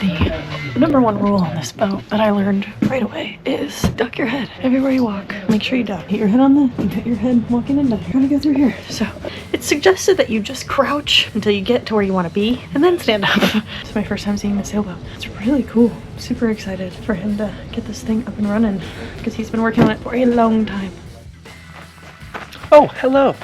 The number one rule on this boat that I learned right away is duck your head everywhere you walk. Make sure you duck. Hit your head on the, hit your head walking in. You're gonna go through here. So it's suggested that you just crouch until you get to where you want to be and then stand up. It's my first time seeing the sailboat. It's really cool. I'm super excited for him to get this thing up and running because he's been working on it for a long time. Oh, hello.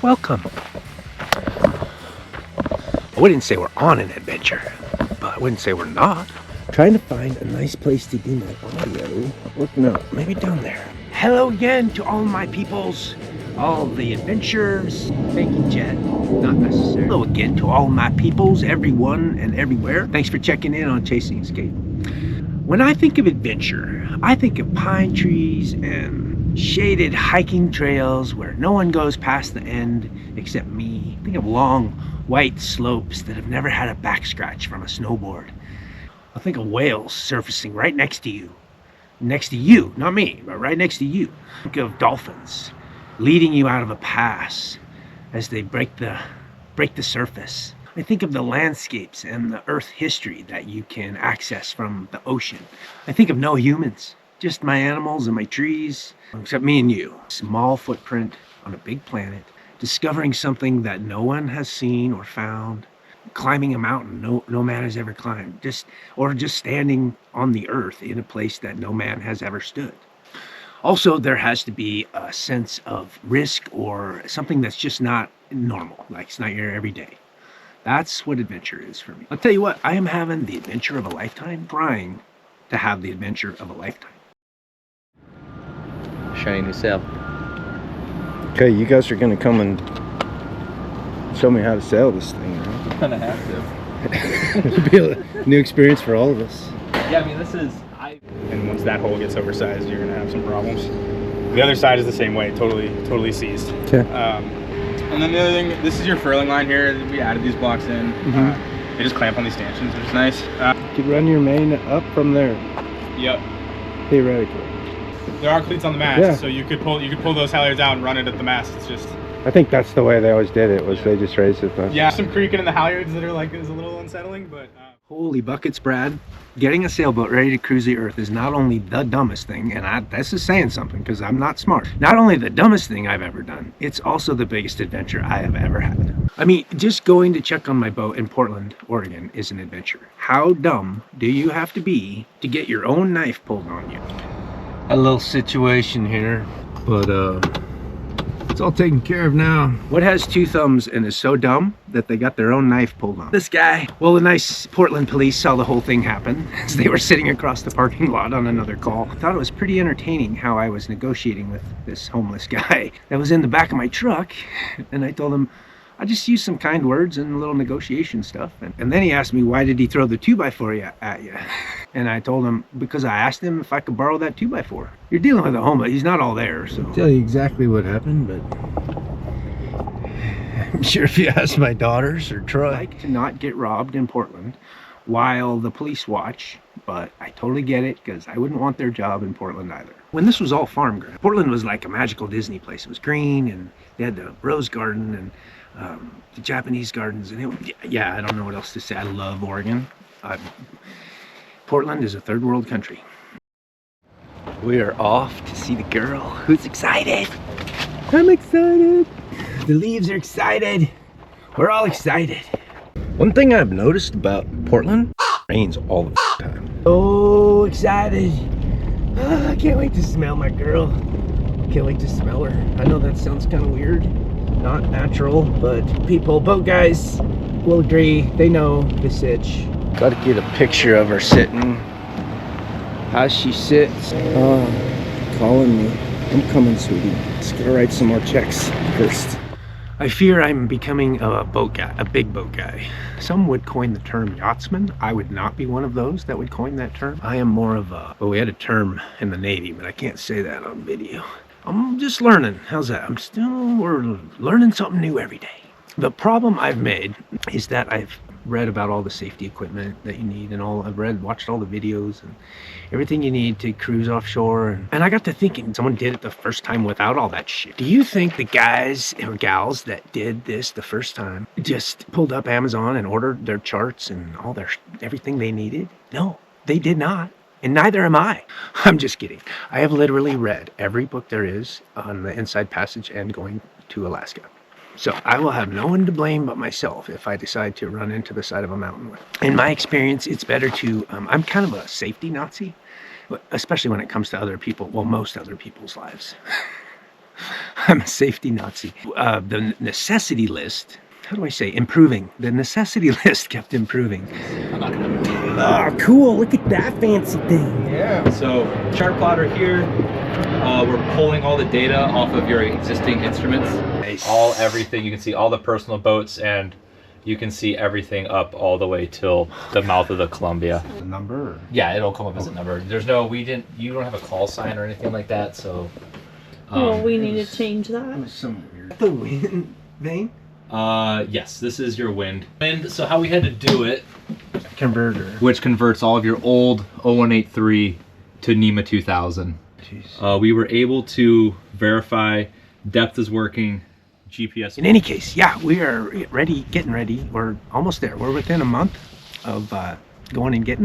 Welcome. I wouldn't say we're on an adventure, but I wouldn't say we're not. Trying to find a nice place to do my audio. Look, no, maybe down there. Hello again to all my peoples, all the adventurers. Thank you, Jet. Not necessary. Hello again to all my peoples, everyone and everywhere. Thanks for checking in on Chasing Escape. When I think of adventure, I think of pine trees and shaded hiking trails where no one goes past the end except me. Think of long white slopes that have never had a back scratch from a snowboard. I think of whales surfacing right next to you. Next to you, not me, but right next to you. Think of dolphins leading you out of a pass as they break the surface. I think of the landscapes and the earth history that you can access from the ocean. I think of no humans, just my animals and my trees, except me and you. Small footprint on a big planet, discovering something that no one has seen or found, climbing a mountain no man has ever climbed, just standing on the earth in a place that no man has ever stood. Also, there has to be a sense of risk or something that's just not normal, like it's not your everyday. That's what adventure is for me. I'll tell you what, I am having the adventure of a lifetime, trying to have the adventure of a lifetime. Shiny new sail. Okay, you guys are gonna come and show me how to sail this thing, right? You're gonna have to. It'll be a new experience for all of us. Yeah, I mean, this is... And once that hole gets oversized, you're gonna have some problems. The other side is the same way, totally seized. Okay. And then the other thing, this is your furling line here. We added these blocks in. They just clamp on these stanchions, which is nice. You could run your main up from there, Yep. theoretically. There are cleats on the mast, Yeah. so you could pull those halyards out and run it at the mast. It's just... I think that's the way they always did it, was they just raised it. Yeah, some creaking in the halyards that are like, is a little unsettling, but... Holy buckets, Brad. Getting a sailboat ready to cruise the earth is not only the dumbest thing, and this is saying something because I'm not smart. Not only the dumbest thing I've ever done, it's also the biggest adventure I have ever had. I mean, just going to check on my boat in Portland, Oregon is an adventure. How dumb do you have to be to get your own knife pulled on you? A little situation here, but it's all taken care of now. What has two thumbs and is so dumb that they got their own knife pulled on? This guy. Well, the nice Portland police saw the whole thing happen as they were sitting across the parking lot on another call. I thought it was pretty entertaining how I was negotiating with this homeless guy that was in the back of my truck. And I told him, I just used some kind words and a little negotiation stuff. And then he asked me, why did he throw the 2x4 at you? And I told him, because I asked him if I could borrow that 2x4. You're dealing with a homeless, he's not all there, so. I'll tell you exactly what happened, but I'm sure if you ask my daughters or Troy. I like to not get robbed in Portland while the police watch, but I totally get it because I wouldn't want their job in Portland either. When this was all farm ground, Portland was like a magical Disney place. It was green and they had the rose garden and the Japanese gardens, and yeah, I don't know what else to say. I love Oregon. Portland is a third world country. We are off to see the girl. Who's excited? I'm excited. The leaves are excited. We're all excited. One thing I've noticed about Portland, rains all the time. So excited. I can't wait to smell my girl. Can't wait to smell her. I know that sounds kind of weird. Not natural, but boat guys will agree. They know the sitch. Got to get a picture of her sitting. How she sits. Calling me. I'm coming, sweetie. Just gotta write some more checks first. I fear I'm becoming a boat guy, a big boat guy. Some would coin the term yachtsman. I would not be one of those that would coin that term. I am more of a, well, we had a term in the Navy, but I can't say that on video. I'm just learning. How's that? We're learning something new every day. The problem I've made is that I've read about all the safety equipment that you need, and watched all the videos and everything you need to cruise offshore. And I got to thinking, someone did it the first time without all that shit. Do you think the guys or gals that did this the first time just pulled up Amazon and ordered their charts and all their everything they needed? No, they did not. And neither am I. I'm just kidding. I have literally read every book there is on the Inside Passage and going to Alaska. So I will have no one to blame but myself if I decide to run into the side of a mountain. In my experience, it's better to, I'm kind of a safety Nazi, especially when it comes to other people, well, most other people's lives. I'm a safety Nazi. The necessity list, how do I say, improving. The necessity list kept improving. I'm not gonna. Oh, cool, look at that fancy thing. Yeah. So chart plotter here. We're pulling all the data off of your existing instruments. Nice. Everything. You can see all the personal boats, and you can see everything up all the way till the mouth of the Columbia. The number? Or? Yeah, it'll come up as a number. There's no, you don't have a call sign or anything like that, so. Well, we need to change that. Some weird. The wind vane? Yes, this is your wind. And so how we had to do it, Converter. which converts all of your old 0183 to NEMA 2000. Jeez. We were able to verify depth is working, GPS. In any case, yeah, we are getting ready. We're almost there. We're within a month of going and getting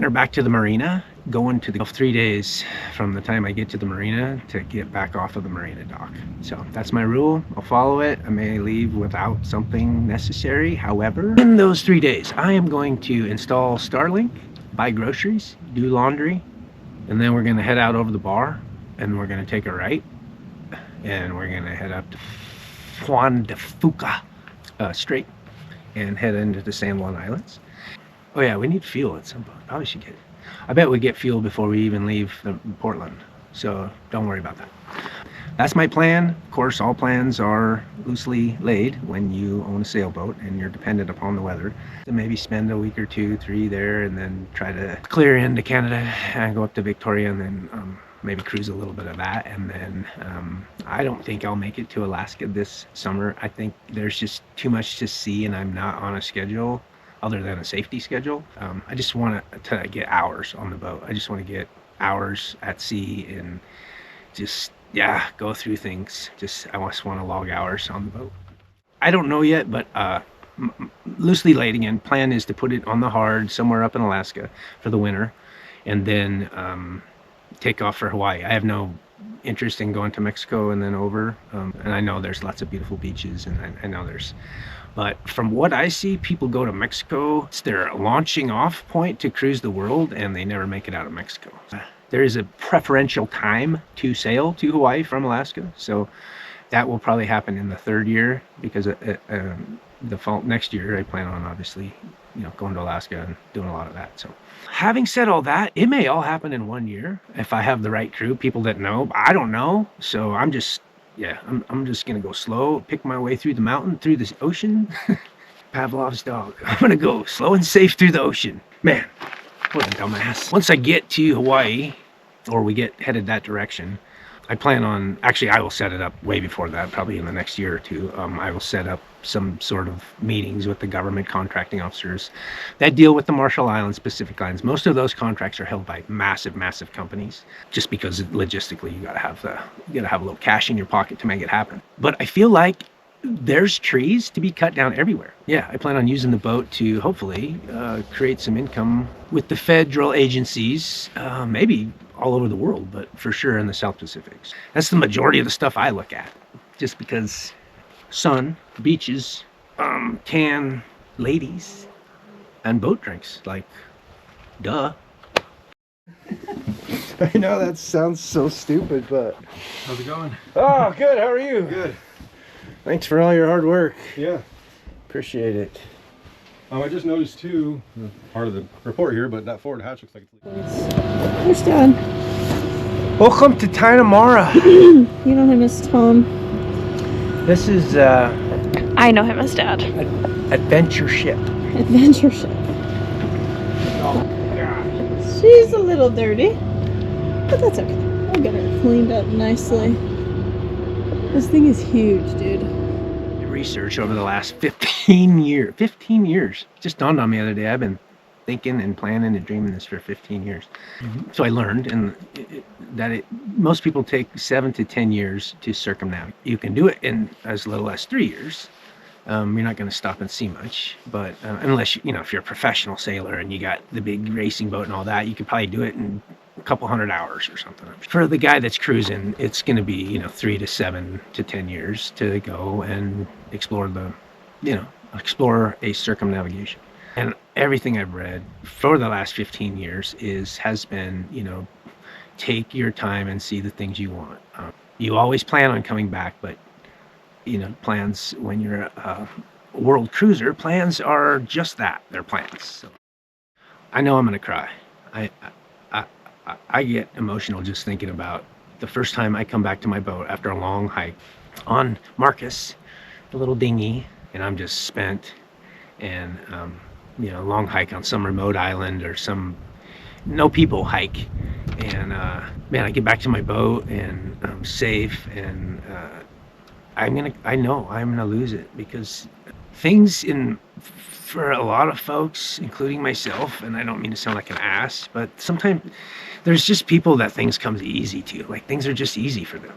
her back to the marina, going to the 3 days from the time I get to the marina to get back off of the marina dock. So that's my rule. I'll follow it. I may leave without something necessary. However, in those 3 days, I am going to install Starlink, buy groceries, do laundry, and then we're going to head out over the bar, and we're going to take a right, and we're going to head up to Juan de Fuca Strait and head into the San Juan Islands. Oh yeah, we need fuel at some point. Probably should get it. I bet we get fuel before we even leave Portland, so don't worry about that. That's my plan. Of course, all plans are loosely laid when you own a sailboat and you're dependent upon the weather. So maybe spend a week or 2, 3 there, and then try to clear into Canada and go up to Victoria, and then maybe cruise a little bit of that. And then I don't think I'll make it to Alaska this summer. I think there's just too much to see, and I'm not on a schedule other than a safety schedule. I just want to get hours on the boat. I just want to get hours at sea and just, yeah, go through things. I just want to log hours on the boat. I don't know yet, but loosely laid again, plan is to put it on the hard somewhere up in Alaska for the winter, and then take off for Hawaii. I have no interest in going to Mexico and then over, and I know there's lots of beautiful beaches, and I know there's, but from what I see, people go to Mexico. It's their launching off point to cruise the world, and they never make it out of Mexico. There is a preferential time to sail to Hawaii from Alaska, so that will probably happen in the 3rd year, because the fall next year I plan on, obviously, going to Alaska and doing a lot of that. So having said all that, it may all happen in 1 year if I have the right crew, people that know. I don't know, so I'm just gonna go slow, pick my way through the mountain, through the ocean. Pavlov's dog. I'm gonna go slow and safe through the ocean. Man, what a dumbass. Once I get to Hawaii, or we get headed that direction, I plan on, actually I will set it up way before that, probably in the next year or 2. I will set up some sort of meetings with the government contracting officers that deal with the Marshall Islands, Pacific Islands. Most of those contracts are held by massive companies, just because logistically you gotta have a little cash in your pocket to make it happen. But I feel like there's trees to be cut down everywhere. Yeah, I plan on using the boat to hopefully create some income with the federal agencies, maybe all over the world, but for sure in the South Pacific. That's the majority of the stuff I look at, just because sun, beaches, tan, ladies, and boat drinks, like, duh. I know that sounds so stupid, but... How's it going? Oh, good. How are you? Good. Thanks for all your hard work. Yeah. Appreciate it. I just noticed too, part of the report here, but that forward hatch looks like it's... Where's Dad? Welcome to TYNA. You know him as Tom. This is I know him as Dad. adventure ship. Adventure ship. She's a little dirty, but that's okay. I'll get her cleaned up nicely. This thing is huge, dude. It research over the last 15 years. 15 years. It just dawned on me the other day. I've been thinking and planning and dreaming this for 15 years. So I learned most people take 7 to 10 years to circumnavigate. You can do it in as little as 3 years. You're not going to stop and see much, but unless, if you're a professional sailor and you got the big racing boat and all that, you could probably do it in a couple 100 hours or something. For the guy that's cruising, it's going to be, 3 to 7 to 10 years to go and explore explore a circumnavigation. And everything I've read for the last 15 years has been, take your time and see the things you want. You always plan on coming back, but plans when you're a world cruiser, plans are just that. They're plans. So I know I'm gonna cry. I get emotional just thinking about the first time I come back to my boat after a long hike on Marcus, the little dinghy, and I'm just spent, and a long hike on some remote island or some no people hike, and man, I get back to my boat and I'm safe, and I know I'm gonna lose it, because things for a lot of folks, including myself, and I don't mean to sound like an ass, but sometimes there's just people that things come easy to. Like, things are just easy for them.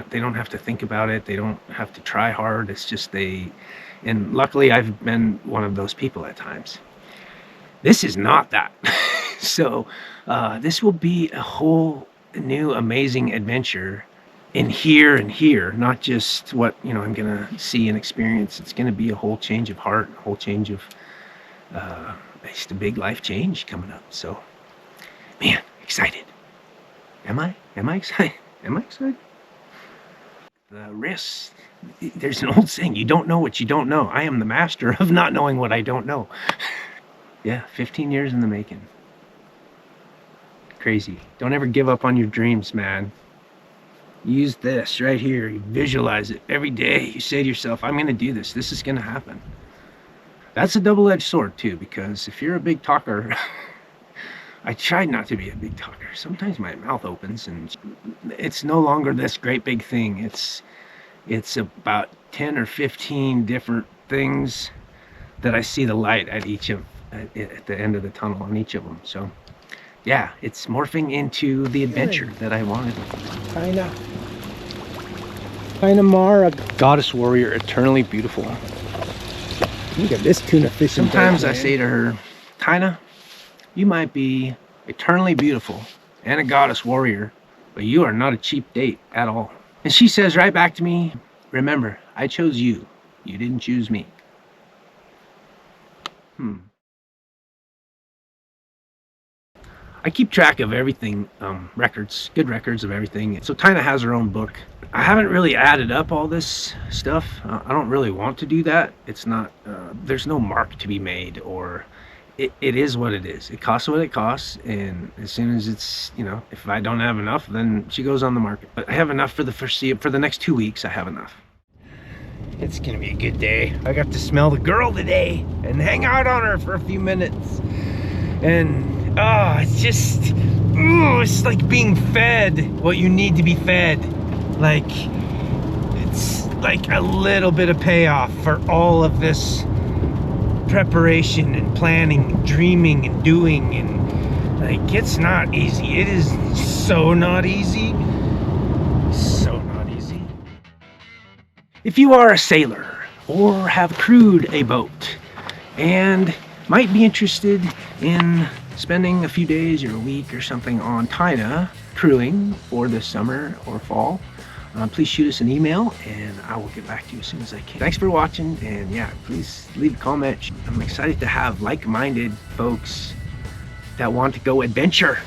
They don't have to think about it. They don't have to try hard. It's just and luckily I've been one of those people at times. This is not that. So this will be a whole new amazing adventure in here, not just what I'm gonna see and experience. It's gonna be a whole change of heart, a whole change of just a big life change coming up. So, man, excited. Am I excited? Am I excited? The risks. There's an old saying, you don't know what you don't know. I am the master of not knowing what I don't know. Yeah, 15 years in the making. Crazy. Don't ever give up on your dreams, man. Use this right here. You visualize it every day. You say to yourself, I'm going to do this. This is going to happen. That's a double-edged sword, too, because if you're a big talker, I tried not to be a big talker. Sometimes my mouth opens and it's no longer this great big thing. It's about 10 or 15 different things that I see the light at the end of the tunnel on each of them. So yeah, it's morphing into the adventure that I wanted. TYNA Mara. Goddess warrior, eternally beautiful. Look at this tuna fishing. Sometimes I say to her, TYNA, you might be eternally beautiful and a goddess warrior, but you are not a cheap date at all. And she says right back to me, remember, I chose you. You didn't choose me. I keep track of everything, good records of everything. So TYNA has her own book. I haven't really added up all this stuff. I don't really want to do that. It's not, there's no mark to be made, or it is what it is. It costs what it costs, and as soon as it's, if I don't have enough, then she goes on the market. But I have enough for the next 2 weeks. I have enough. It's gonna be a good day. I got to smell the girl today and hang out on her for a few minutes. And it's just, it's like being fed what you need to be fed. Like, it's like a little bit of payoff for all of this preparation and planning and dreaming and doing, and like, it's not easy. It is so not easy. So not easy. If you are a sailor or have crewed a boat and might be interested in spending a few days or a week or something on TYNA crewing for this summer or fall, please shoot us an email and I will get back to you as soon as I can. Thanks for watching, and yeah, please leave a comment. I'm excited to have like-minded folks that want to go adventure.